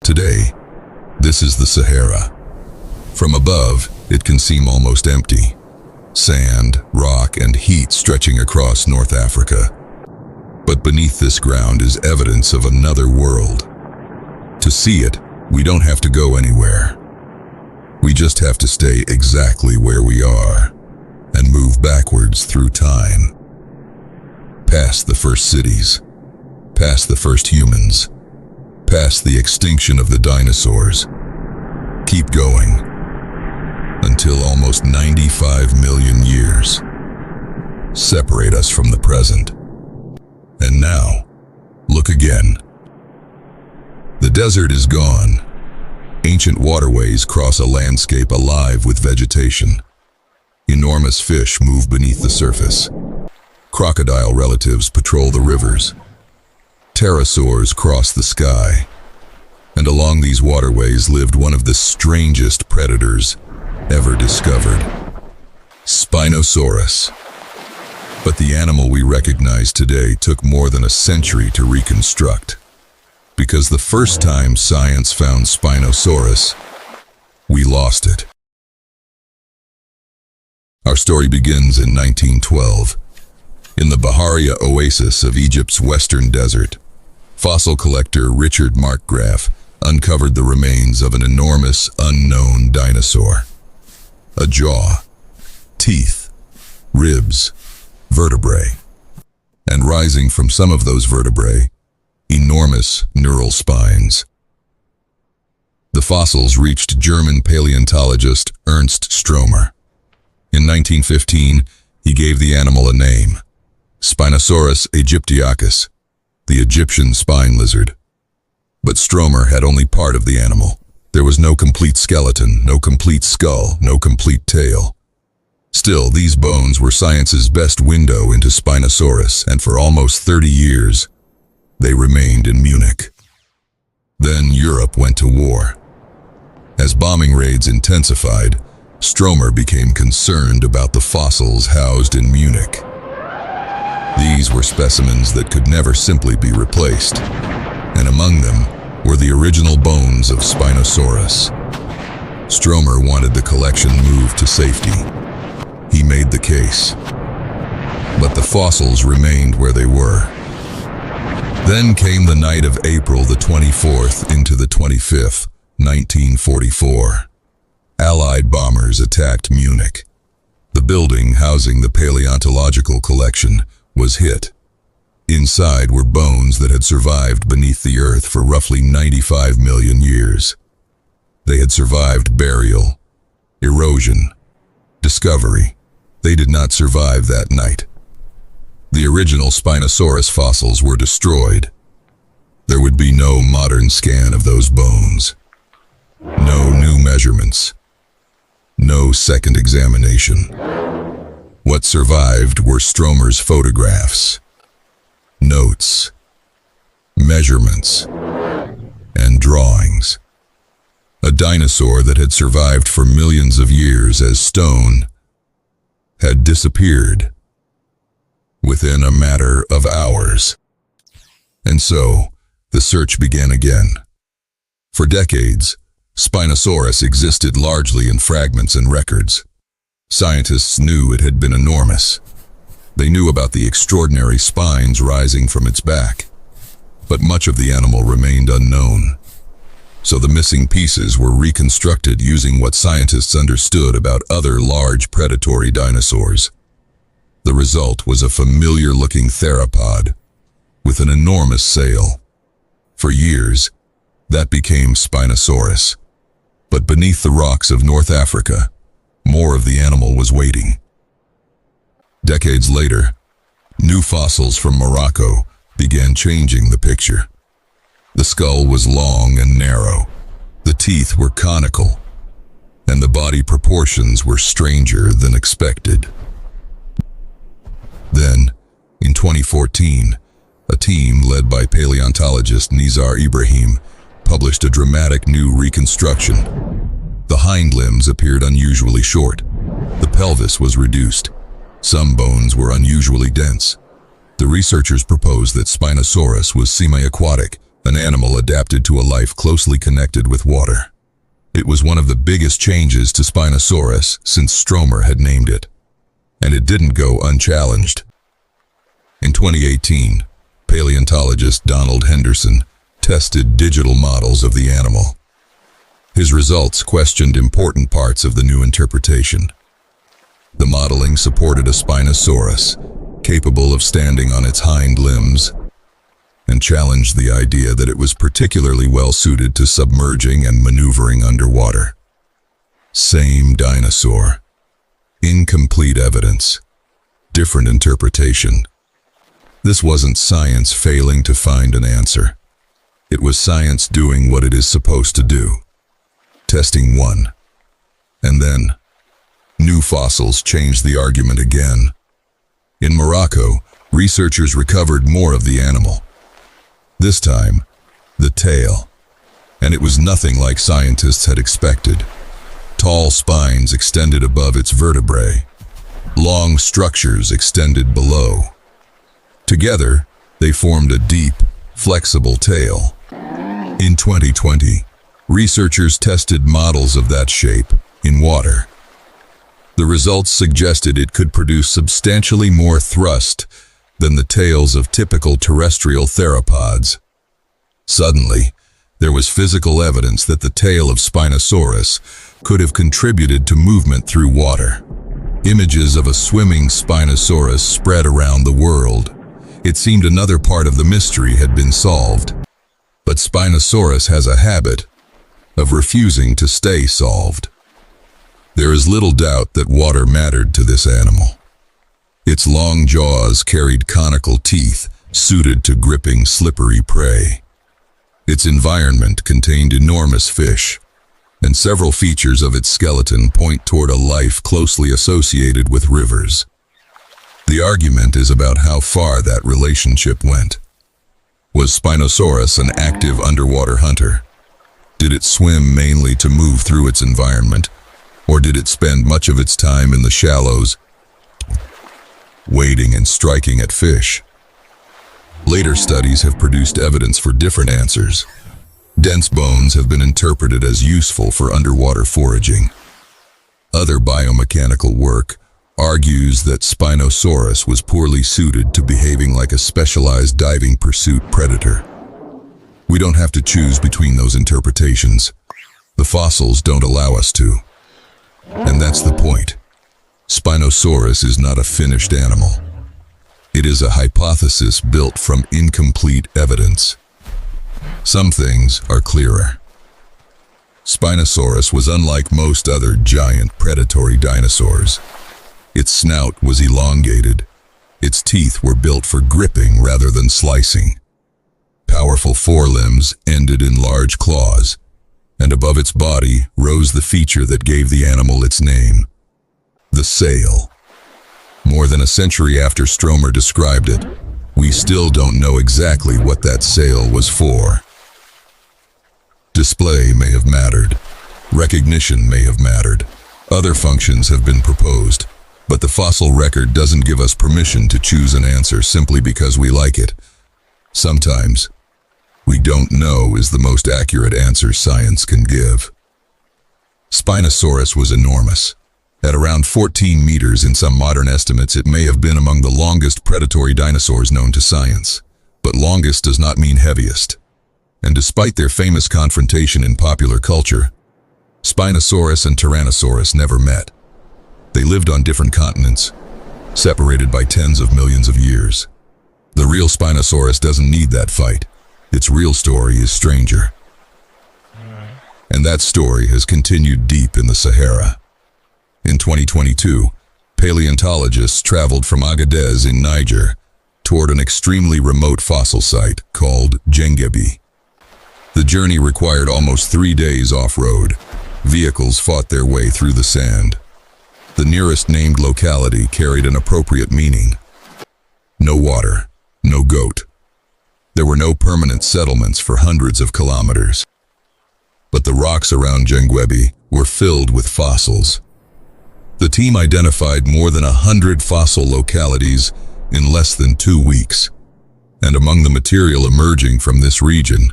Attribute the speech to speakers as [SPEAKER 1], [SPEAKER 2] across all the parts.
[SPEAKER 1] Today, this is the Sahara. From above, it can seem almost empty. Sand, rock, and heat stretching across North Africa. But beneath this ground is evidence of another world. To see it, we don't have to go anywhere. We just have to stay exactly where we are and move backwards through time. Past the first cities, past the first humans, past the extinction of the dinosaurs. Keep going until almost 95 million years separate us from the present. And now, look again. The desert is gone. Ancient waterways cross a landscape alive with vegetation. Enormous fish move beneath the surface. Crocodile relatives patrol the rivers. Pterosaurs cross the sky. And along these waterways lived one of the strangest predators ever discovered. Spinosaurus. But the animal we recognize today took more than a century to reconstruct. Because the first time science found Spinosaurus, we lost it. Our story begins in 1912. In the Baharia oasis of Egypt's western desert, fossil collector Richard Markgraf uncovered the remains of an enormous, unknown dinosaur. A jaw, teeth, ribs, vertebrae, and rising from some of those vertebrae, enormous neural spines. The fossils reached German paleontologist Ernst Stromer. In 1915, he gave the animal a name, Spinosaurus aegyptiacus, the Egyptian spine lizard. But Stromer had only part of the animal. There was no complete skeleton, no complete skull, no complete tail. Still, these bones were science's best window into Spinosaurus, and for almost 30 years, they remained in Munich. Then Europe went to war. As bombing raids intensified, Stromer became concerned about the fossils housed in Munich. These were specimens that could never simply be replaced, and among them were the original bones of Spinosaurus. Stromer wanted the collection moved to safety. He made the case. But the fossils remained where they were. Then came the night of April the 24th into the 25th, 1944. Allied bombers attacked Munich. The building housing the paleontological collection was hit. Inside were bones that had survived beneath the earth for roughly 95 million years. They had survived burial, erosion, discovery. They did not survive that night. The original Spinosaurus fossils were destroyed. There would be no modern scan of those bones. No new measurements. No second examination. What survived were Stromer's photographs, notes, measurements, and drawings. A dinosaur that had survived for millions of years as stone had disappeared within a matter of hours. And so, the search began again. For decades, Spinosaurus existed largely in fragments and records. Scientists knew it had been enormous. They knew about the extraordinary spines rising from its back. But much of the animal remained unknown. So the missing pieces were reconstructed using what scientists understood about other large predatory dinosaurs. The result was a familiar-looking theropod with an enormous sail. For years, that became Spinosaurus. But beneath the rocks of North Africa, more of the animal was waiting. Decades later, new fossils from Morocco began changing the picture. The skull was long and narrow, the teeth were conical, and the body proportions were stranger than expected. Then, in 2014, a team led by paleontologist Nizar Ibrahim published a dramatic new reconstruction. The hind limbs appeared unusually short. The pelvis was reduced. Some bones were unusually dense. The researchers proposed that Spinosaurus was semi-aquatic, an animal adapted to a life closely connected with water. It was one of the biggest changes to Spinosaurus since Stromer had named it. And it didn't go unchallenged. In 2018, paleontologist Donald Henderson tested digital models of the animal. His results questioned important parts of the new interpretation. The modeling supported a Spinosaurus, capable of standing on its hind limbs, and challenged the idea that it was particularly well suited to submerging and maneuvering underwater. Same dinosaur. Incomplete evidence. Different interpretation. This wasn't science failing to find an answer. It was science doing what it is supposed to do. Testing one. And then, new fossils changed the argument again. In Morocco, researchers recovered more of the animal. This time, the tail. And it was nothing like scientists had expected. Tall spines extended above its vertebrae. Long structures extended below. Together, they formed a deep, flexible tail. In 2020, researchers tested models of that shape in water. The results suggested it could produce substantially more thrust than the tails of typical terrestrial theropods. Suddenly, there was physical evidence that the tail of Spinosaurus could have contributed to movement through water. Images of a swimming Spinosaurus spread around the world. It seemed another part of the mystery had been solved. But Spinosaurus has a habit of refusing to stay solved. There is little doubt that water mattered to this animal. Its long jaws carried conical teeth suited to gripping slippery prey. Its environment contained enormous fish, and several features of its skeleton point toward a life closely associated with rivers. The argument is about how far that relationship went. Was Spinosaurus an active underwater hunter? Did it swim mainly to move through its environment, or did it spend much of its time in the shallows, wading and striking at fish? Later studies have produced evidence for different answers. Dense bones have been interpreted as useful for underwater foraging. Other biomechanical work argues that Spinosaurus was poorly suited to behaving like a specialized diving pursuit predator. We don't have to choose between those interpretations. The fossils don't allow us to. And that's the point. Spinosaurus is not a finished animal. It is a hypothesis built from incomplete evidence. Some things are clearer. Spinosaurus was unlike most other giant predatory dinosaurs. Its snout was elongated. Its teeth were built for gripping rather than slicing. Powerful forelimbs ended in large claws, and above its body rose the feature that gave the animal its name, the sail. More than a century after Stromer described it, we still don't know exactly what that sail was for. Display may have mattered. Recognition may have mattered. Other functions have been proposed, but the fossil record doesn't give us permission to choose an answer simply because we like it. Sometimes, we don't know is the most accurate answer science can give. Spinosaurus was enormous. At around 14 meters in some modern estimates, it may have been among the longest predatory dinosaurs known to science. But longest does not mean heaviest. And despite their famous confrontation in popular culture, Spinosaurus and Tyrannosaurus never met. They lived on different continents, separated by tens of millions of years. The real Spinosaurus doesn't need that fight. Its real story is stranger. And that story has continued deep in the Sahara. In 2022, paleontologists traveled from Agadez in Niger toward an extremely remote fossil site called Djengebi. The journey required almost 3 days off-road. Vehicles fought their way through the sand. The nearest named locality carried an appropriate meaning. No water, no goat. There were no permanent settlements for hundreds of kilometers. But the rocks around Djengebi were filled with fossils. The team identified more than 100 fossil localities in less than 2 weeks. And among the material emerging from this region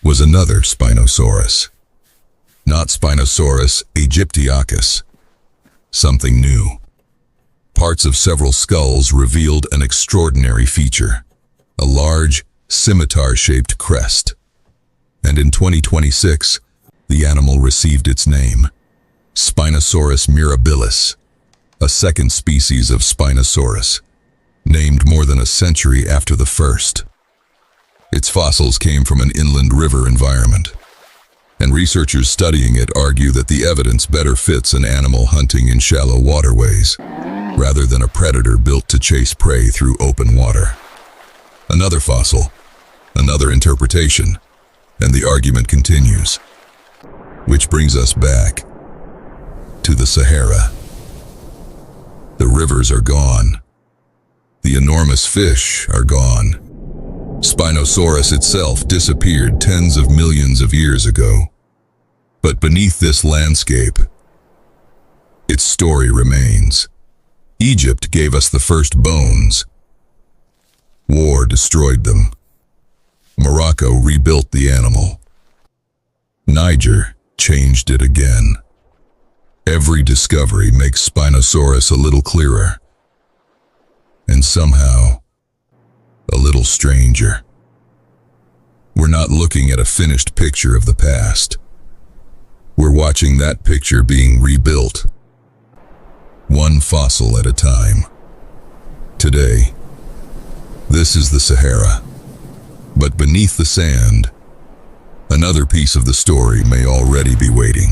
[SPEAKER 1] was another Spinosaurus. Not Spinosaurus aegyptiacus. Something new. Parts of several skulls revealed an extraordinary feature, a large, scimitar-shaped crest. And in 2026, the animal received its name, Spinosaurus mirabilis, a second species of Spinosaurus, named more than a century after the first. Its fossils came from an inland river environment, and researchers studying it argue that the evidence better fits an animal hunting in shallow waterways, rather than a predator built to chase prey through open water. Another fossil, another interpretation, and the argument continues. Which brings us back to the Sahara. The rivers are gone. The enormous fish are gone. Spinosaurus itself disappeared tens of millions of years ago. But beneath this landscape, its story remains. Egypt gave us the first bones. War destroyed them. Morocco rebuilt the animal. Niger changed it again. Every discovery makes Spinosaurus a little clearer, and somehow, a little stranger. We're not looking at a finished picture of the past. We're watching that picture being rebuilt, one fossil at a time. Today, this is the Sahara, but beneath the sand, another piece of the story may already be waiting.